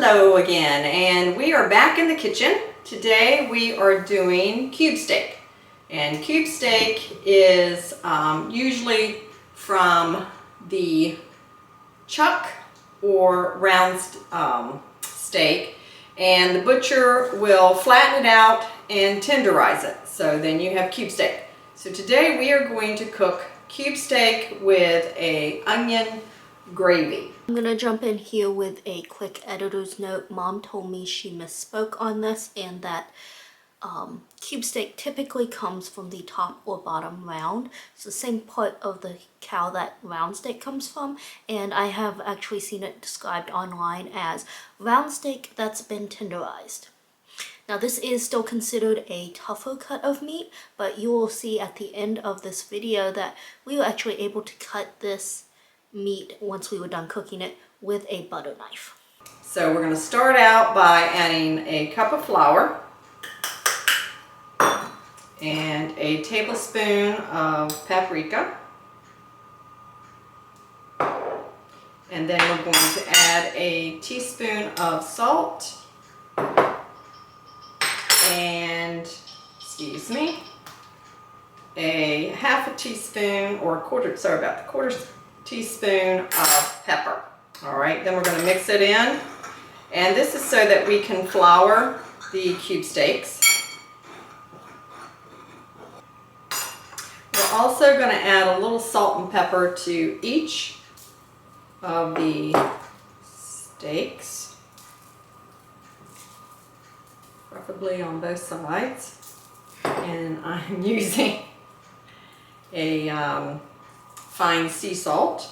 Hello again, and we are back in the kitchen. Today we are doing cube steak, and cube steak is usually from the chuck or round steak, and the butcher will flatten it out and tenderize it, so then you have cube steak. So today we are going to cook cube steak with a onion gravy. I'm gonna jump in here with a quick editor's note. Mom told me she misspoke on this and that cube steak typically comes from the top or bottom round. It's the same part of the cow that round steak comes from, and I have actually seen it described online as round steak that's been tenderized. Now this is still considered a tougher cut of meat, but you will see at the end of this video that we were actually able to cut this meat once we were done cooking it with a butter knife. So we're going to start out by adding a cup of flour and a tablespoon of paprika, and then we're going to add a teaspoon of salt and, excuse me, a half a teaspoon or quarter teaspoon of pepper. All right, then we're going to mix it in, and this is so that we can flour the cube steaks. We're also going to add a little salt and pepper to each of the steaks, preferably on both sides, and I'm using a fine sea salt.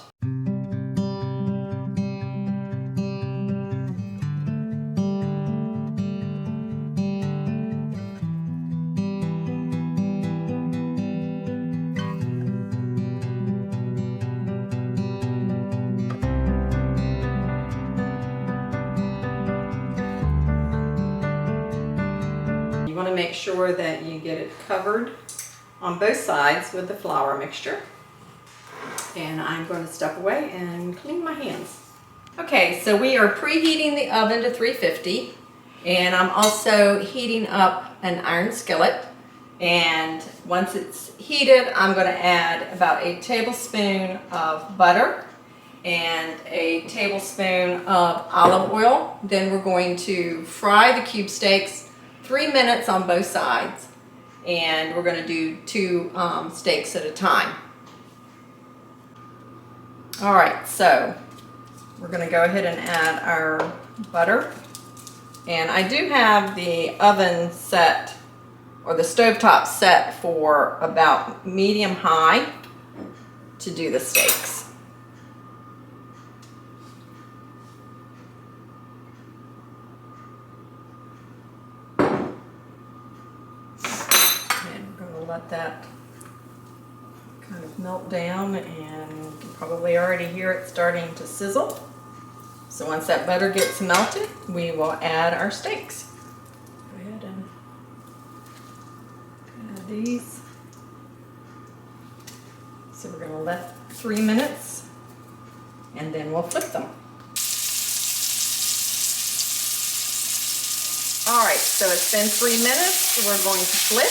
You want to make sure that you get it covered on both sides with the flour mixture. And I'm going to step away and clean my hands. Okay, so we are preheating the oven to 350, and I'm also heating up an iron skillet. And once it's heated, I'm going to add about a tablespoon of butter and a tablespoon of olive oil. Then we're going to fry the cube steaks 3 minutes on both sides, and we're going to do 2 steaks at a time. All right, so we're going to go ahead and add our butter, and I do have the oven set, or the stovetop set, for about medium high to do the steaks. And we're going to let that kind of melt down, and you can probably already hear it starting to sizzle. So once that butter gets melted, we will add our steaks. Go ahead and add these. So we're going to let 3 minutes, and then we'll flip them. All right, so it's been 3 minutes. We're going to flip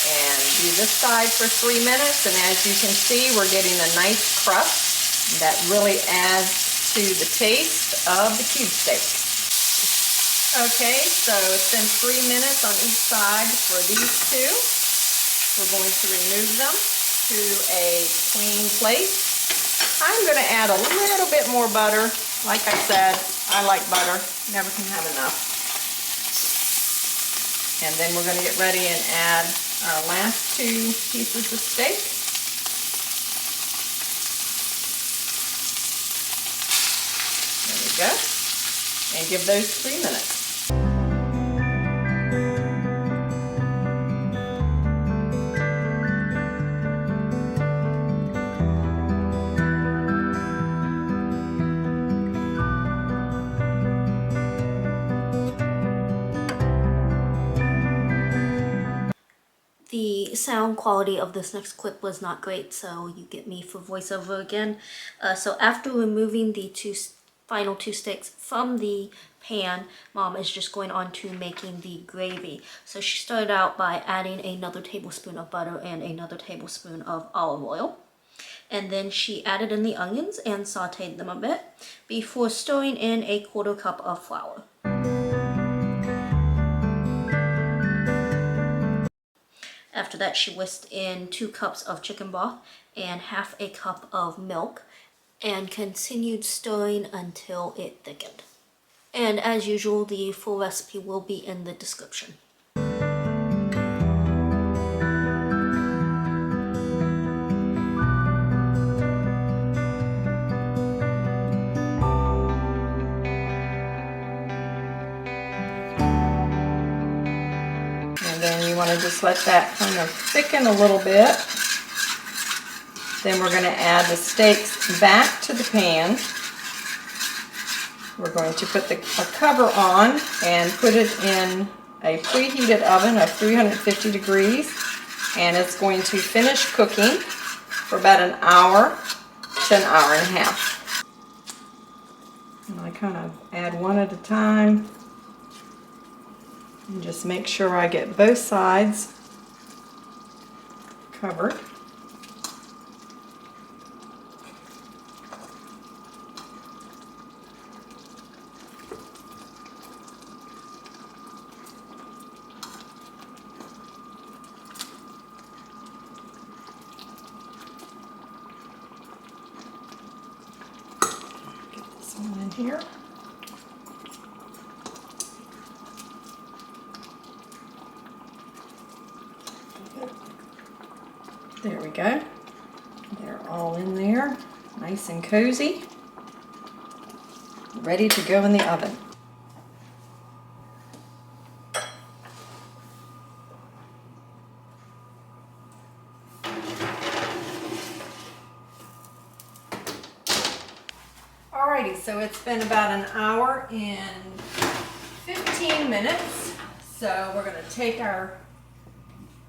and do this side for 3 minutes, and as you can see, we're getting a nice crust that really adds to the taste of the cube steak. Okay, so it's been 3 minutes on each side for these two. We're going to remove them to a clean plate. I'm going to add a little bit more butter. Like I said, I like butter. Never can have enough. And then we're going to get ready and add our last 2 pieces of steak. There we go. And give those 3 minutes. the sound quality of this next clip was not great, so you get me for voiceover again. So after removing the final two steaks from the pan, Mom is just going on to making the gravy. So she started out by adding another tablespoon of butter and another tablespoon of olive oil. And then she added in the onions and sauteed them a bit before stirring in a 1/4 cup of flour. After that, she whisked in 2 cups of chicken broth and 1/2 cup of milk and continued stirring until it thickened. And as usual, the full recipe will be in the description. And then you want to just let that kind of thicken a little bit. Then we're going to add the steaks back to the pan. We're going to put a cover on and put it in a preheated oven of 350 degrees. And it's going to finish cooking for about an hour to an hour and a half. And I kind of add one at a time. And just make sure I get both sides covered. Get this one in here. There we go. They're all in there, nice and cozy, ready to go in the oven. Alrighty, so it's been about an hour and 15 minutes. So we're going to take our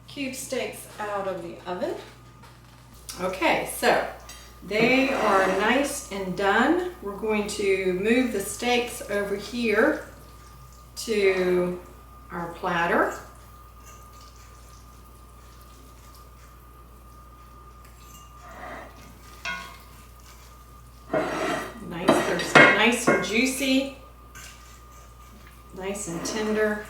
cube steaks out of the oven. Okay, so they are nice and done. We're going to move the steaks over here to our platter. They're nice and juicy, nice and tender.